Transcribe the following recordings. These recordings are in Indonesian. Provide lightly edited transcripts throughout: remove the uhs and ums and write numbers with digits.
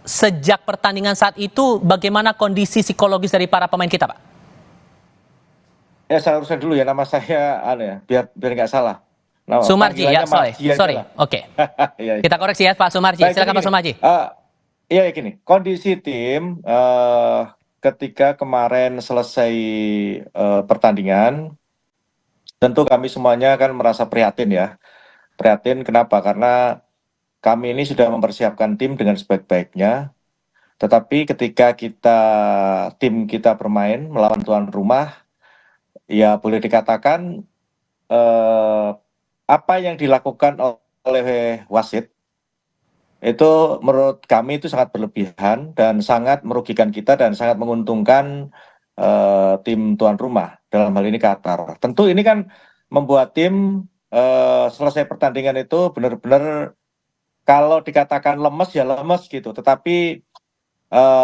sejak pertandingan saat itu bagaimana kondisi psikologis dari para pemain kita, Pak? Ya saya uruskan dulu ya, nama saya biar nggak salah. Nama Sumarji ya, panggilannya Marji aja sorry. lah. Oke. Iya, iya. Kita koreksi ya Pak Sumarji. Baik, jadi Silakan Pak gini. Sumarji. Iya gini, kondisi tim ketika kemarin selesai pertandingan, tentu kami semuanya kan merasa prihatin ya. Prihatin kenapa? Karena kami ini sudah mempersiapkan tim dengan sebaik-baiknya, tetapi ketika tim kita bermain melawan tuan rumah, ya boleh dikatakan eh, apa yang dilakukan oleh wasit itu menurut kami itu sangat berlebihan dan sangat merugikan kita dan sangat menguntungkan tim tuan rumah, dalam hal ini Qatar. Tentu ini kan membuat tim selesai pertandingan itu benar-benar kalau dikatakan lemes ya lemes gitu. Tetapi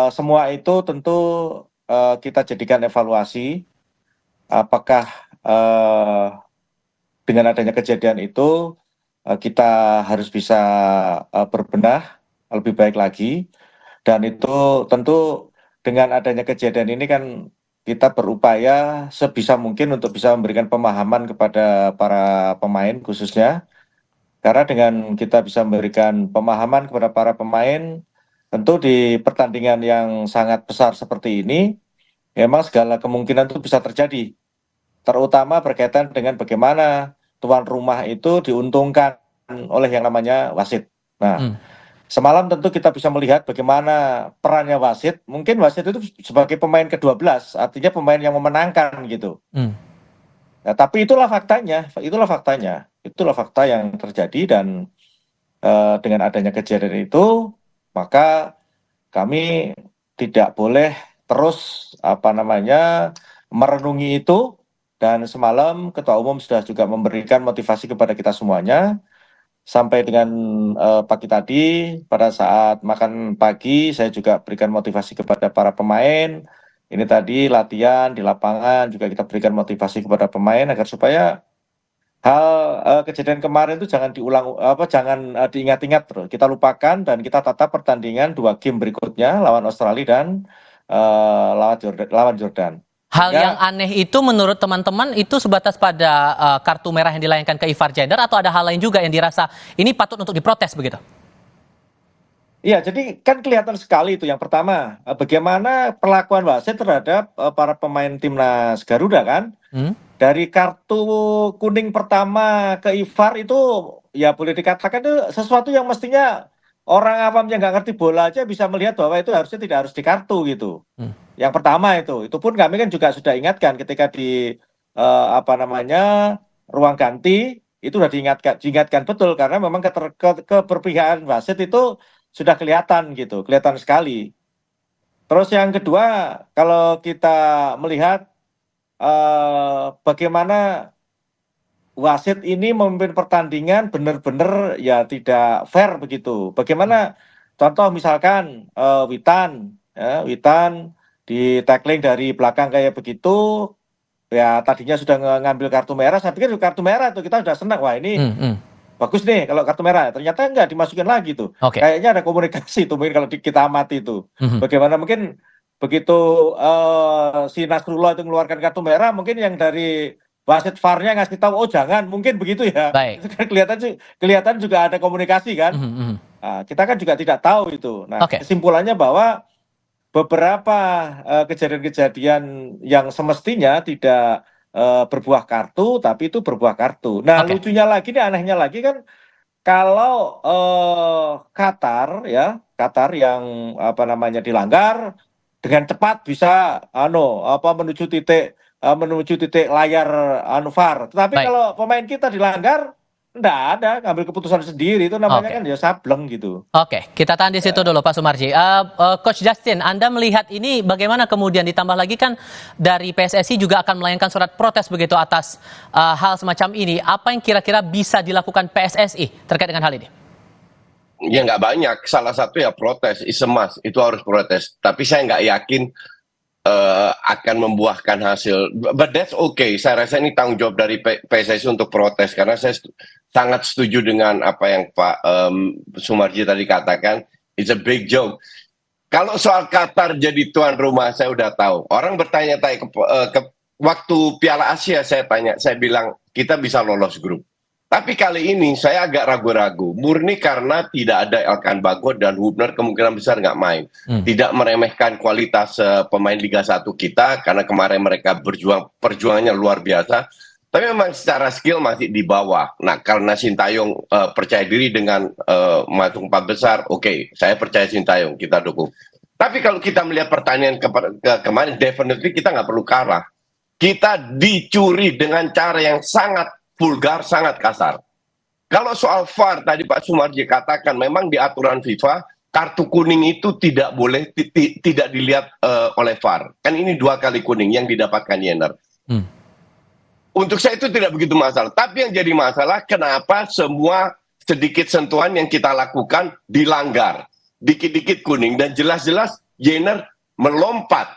semua itu tentu kita jadikan evaluasi apakah dengan adanya kejadian itu kita harus bisa berbenah lebih baik lagi, dan itu tentu dengan adanya kejadian ini kan kita berupaya sebisa mungkin untuk bisa memberikan pemahaman kepada para pemain khususnya, karena dengan kita bisa memberikan pemahaman kepada para pemain, tentu di pertandingan yang sangat besar seperti ini memang segala kemungkinan itu bisa terjadi, terutama berkaitan dengan bagaimana tuan rumah itu diuntungkan oleh yang namanya wasit. Nah, semalam tentu kita bisa melihat bagaimana perannya wasit. Mungkin wasit itu sebagai pemain ke-12, artinya pemain yang memenangkan gitu. Nah, tapi itulah faktanya, itulah fakta yang terjadi, dan dengan adanya kejadian itu, maka kami tidak boleh terus merenungi itu. Dan semalam Ketua Umum sudah juga memberikan motivasi kepada kita semuanya. Sampai dengan pagi tadi, pada saat makan pagi, saya juga berikan motivasi kepada para pemain. Ini tadi latihan di lapangan juga kita berikan motivasi kepada pemain agar supaya hal kejadian kemarin itu jangan diingat-ingat terus. Kita lupakan dan kita tatap pertandingan 2 game berikutnya lawan Australia dan lawan Jordan. Hal yang aneh itu menurut teman-teman itu sebatas pada kartu merah yang dilayangkan ke Ivar Jenner, atau ada hal lain juga yang dirasa ini patut untuk diprotes begitu? Iya, jadi kan kelihatan sekali itu. Yang pertama, bagaimana perlakuan wasit terhadap para pemain timnas Garuda kan. Dari kartu kuning pertama ke Ivar itu ya boleh dikatakan itu sesuatu yang mestinya orang awam yang nggak ngerti bola aja bisa melihat bahwa itu harusnya tidak harus di kartu gitu. Yang pertama itu pun kami kan juga sudah ingatkan ketika di ruang ganti itu sudah diingatkan betul, karena memang keberpihakan wasit itu sudah kelihatan gitu, kelihatan sekali. Terus yang kedua, kalau kita melihat bagaimana wasit ini memimpin pertandingan benar-benar ya tidak fair begitu. Bagaimana contoh misalkan Witan di tackling dari belakang kayak begitu, ya tadinya sudah ngambil kartu merah. Saya pikir kartu merah itu kita sudah senang, wah ini bagus nih kalau kartu merah. Ternyata enggak dimasukin lagi tuh. Kayaknya ada komunikasi tuh mungkin kalau kita amati itu. Bagaimana mungkin begitu si Nasrullah itu mengeluarkan kartu merah, mungkin yang dari wasit VAR-nya ngasih tahu, oh jangan, mungkin begitu ya. Itu kan kelihatan juga ada komunikasi kan. Nah, kita kan juga tidak tahu itu. Nah, kesimpulannya bahwa beberapa kejadian-kejadian yang semestinya tidak berbuah kartu, tapi itu berbuah kartu. Nah, lucunya lagi nih, anehnya lagi kan, kalau Qatar yang dilanggar dengan cepat bisa menuju titik layar VAR. Tetapi kalau pemain kita dilanggar, enggak ada ngambil keputusan sendiri, itu namanya kan ya sableng gitu. Oke, kita tahan di situ dulu Pak Sumarji. Coach Justin, Anda melihat ini bagaimana kemudian, ditambah lagi kan dari PSSI juga akan melayangkan surat protes begitu atas hal semacam ini. Apa yang kira-kira bisa dilakukan PSSI terkait dengan hal ini? Ya nggak banyak, salah satu ya protes, is a must, itu harus protes. Tapi saya nggak yakin akan membuahkan hasil. But that's okay. Saya rasa ini tanggung jawab dari PSSI untuk protes, karena saya sangat setuju dengan apa yang Pak Sumarji tadi katakan. It's a big joke. Kalau soal Qatar jadi tuan rumah, saya udah tahu. Orang bertanya-tanya waktu Piala Asia, saya bilang kita bisa lolos grup. Tapi kali ini saya agak ragu-ragu, murni karena tidak ada Elkan Bagot dan Hubner kemungkinan besar nggak main. Tidak meremehkan kualitas pemain Liga 1 kita, karena kemarin mereka perjuangannya luar biasa. Tapi memang secara skill masih di bawah. Nah, karena Sintayong percaya diri dengan masuk 4 besar, oke, saya percaya Sintayong, kita dukung. Tapi kalau kita melihat pertandingan kemarin, definitely kita nggak perlu kalah. Kita dicuri dengan cara yang sangat vulgar, sangat kasar. Kalau soal VAR, tadi Pak Sumarji katakan, memang di aturan FIFA, kartu kuning itu tidak boleh, tidak dilihat oleh VAR. Kan ini 2 kali kuning yang didapatkan Yenner. Untuk saya itu tidak begitu masalah. Tapi yang jadi masalah, kenapa semua sedikit sentuhan yang kita lakukan dilanggar. Dikit-dikit kuning. Dan jelas-jelas Yenner melompat.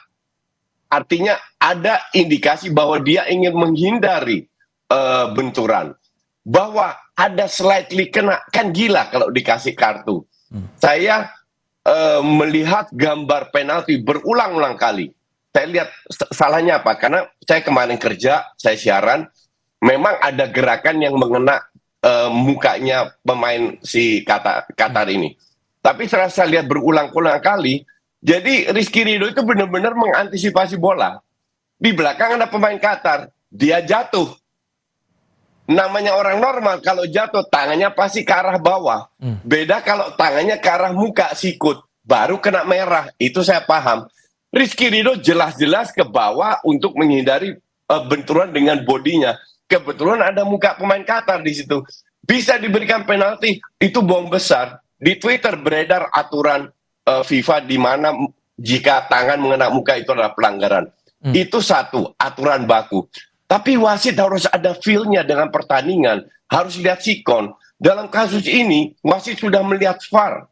Artinya ada indikasi bahwa dia ingin menghindari benturan. Bahwa ada slightly kena. Kan gila kalau dikasih kartu. Saya melihat gambar penalti berulang-ulang kali. Saya lihat salahnya apa, karena saya kemarin kerja, saya siaran, memang ada gerakan yang mengena mukanya pemain si Qatar ini. Tapi setelah saya lihat berulang-ulang kali, jadi Rizky Ridho itu benar-benar mengantisipasi bola. Di belakang ada pemain Qatar, dia jatuh. Namanya orang normal, kalau jatuh tangannya pasti ke arah bawah. Beda kalau tangannya ke arah muka, sikut, baru kena merah, itu saya paham. Rizky Ridho jelas-jelas ke bawah untuk menghindari benturan dengan bodinya. Kebetulan ada muka pemain Qatar di situ. Bisa diberikan penalti, itu bom besar. Di Twitter beredar aturan FIFA di mana jika tangan mengena muka itu adalah pelanggaran. Itu satu, aturan baku. Tapi wasit harus ada feel-nya dengan pertandingan. Harus lihat sikon. Dalam kasus ini, wasit sudah melihat VAR.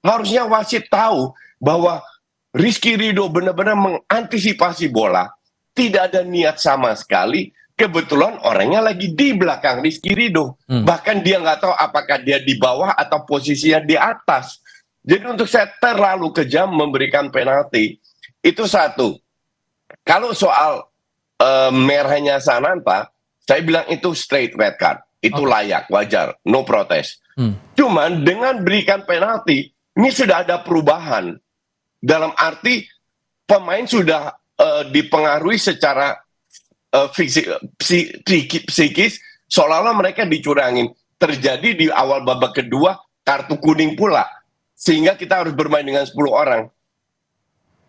Harusnya wasit tahu bahwa Rizky Ridho benar-benar mengantisipasi bola. Tidak ada niat sama sekali. Kebetulan orangnya lagi di belakang Rizky Ridho. Bahkan dia nggak tahu apakah dia di bawah atau posisinya di atas. Jadi untuk saya terlalu kejam memberikan penalti. Itu satu. Kalau soal merahnya Sananta, saya bilang itu straight red card. Itu layak, wajar, no protes. Cuman dengan berikan penalti, ini sudah ada perubahan. Dalam arti pemain sudah dipengaruhi secara psikis, seolah-olah mereka dicurangin. Terjadi di awal babak kedua, kartu kuning pula. Sehingga kita harus bermain dengan 10 orang.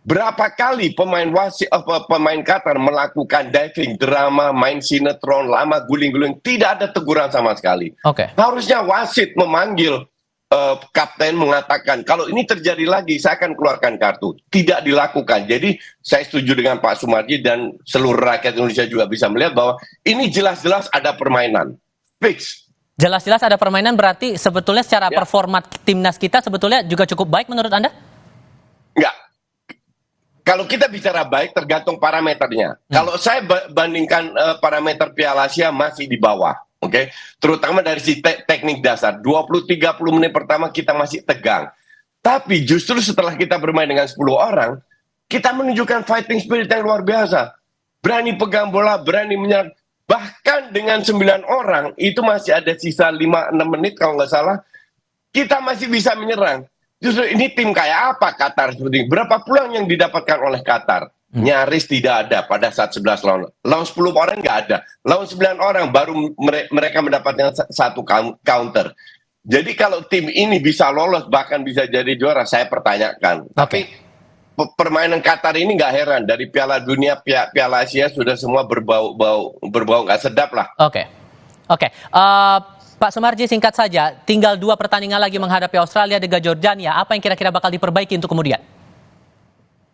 Berapa kali pemain Qatar melakukan diving, drama, main sinetron, lama guling-guling, tidak ada teguran sama sekali. Harusnya wasit memanggil kapten mengatakan, kalau ini terjadi lagi, saya akan keluarkan kartu. Tidak dilakukan. Jadi, saya setuju dengan Pak Sumarji dan seluruh rakyat Indonesia juga bisa melihat bahwa ini jelas-jelas ada permainan. Fix. Jelas-jelas ada permainan, berarti sebetulnya secara performa timnas kita sebetulnya juga cukup baik menurut Anda? Enggak. Kalau kita bicara baik, tergantung parameternya. Kalau saya bandingkan parameter Piala Asia masih di bawah. Oke, terutama dari si teknik dasar. 20-30 menit pertama kita masih tegang. Tapi justru setelah kita bermain dengan 10 orang, kita menunjukkan fighting spirit yang luar biasa. Berani pegang bola, berani menyerang. Bahkan dengan 9 orang, itu masih ada sisa 5-6 menit kalau nggak salah, kita masih bisa menyerang. Justru ini tim kayak apa Qatar seperti ini? Berapa peluang yang didapatkan oleh Qatar? Nyaris tidak ada pada saat 11 lawan. Lawan 10 orang nggak ada. Lawan 9 orang baru mereka mendapatkan satu counter. Jadi kalau tim ini bisa lolos bahkan bisa jadi juara, saya pertanyakan. Tapi permainan Qatar ini nggak heran. Dari Piala Dunia, Piala Asia sudah semua berbau nggak sedap lah. Oke. Pak Sumarji, singkat saja. Tinggal 2 pertandingan lagi menghadapi Australia dengan Jordania. Apa yang kira-kira bakal diperbaiki untuk kemudian?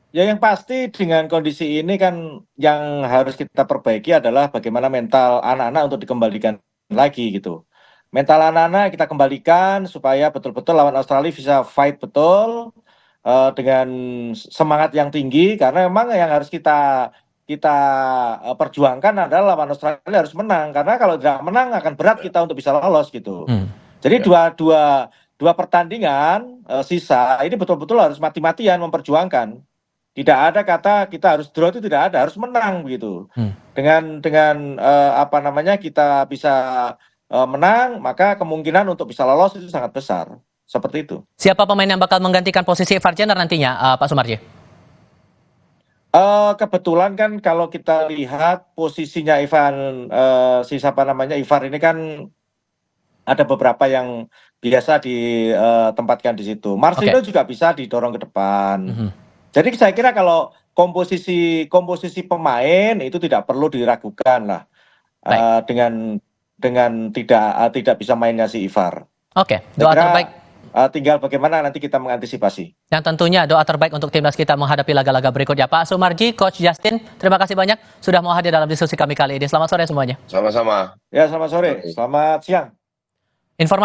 Ya yang pasti dengan kondisi ini kan yang harus kita perbaiki adalah bagaimana mental anak-anak untuk dikembalikan lagi gitu. Mental anak-anak kita kembalikan supaya betul-betul lawan Australia bisa fight betul dengan semangat yang tinggi, karena memang yang harus kita perjuangkan adalah lawan Australia harus menang, karena kalau tidak menang akan berat kita untuk bisa lolos gitu. Jadi 2 pertandingan sisa ini betul-betul harus mati-matian memperjuangkan. Tidak ada kata kita harus draw, itu tidak ada, harus menang begitu. Dengan apa namanya, kita bisa menang, maka kemungkinan untuk bisa lolos itu sangat besar. Seperti itu. Siapa pemain yang bakal menggantikan posisi Ivar Jenner nantinya, Pak Sumarji? Kebetulan kan kalau kita lihat posisinya Ivar ini kan ada beberapa yang biasa ditempatkan di situ. Marcelo juga bisa didorong ke depan. Jadi saya kira kalau komposisi pemain itu tidak perlu diragukan lah, dengan tidak bisa mainnya si Ivar. Oke, doa terbaik. Tinggal bagaimana nanti kita mengantisipasi. Dan tentunya doa terbaik untuk timnas kita menghadapi laga-laga berikutnya. Pak Sumarji, Coach Justin, terima kasih banyak sudah mau hadir dalam diskusi kami kali ini. Selamat sore semuanya. Sama-sama. Ya, selamat sore. Selamat siang. Informasi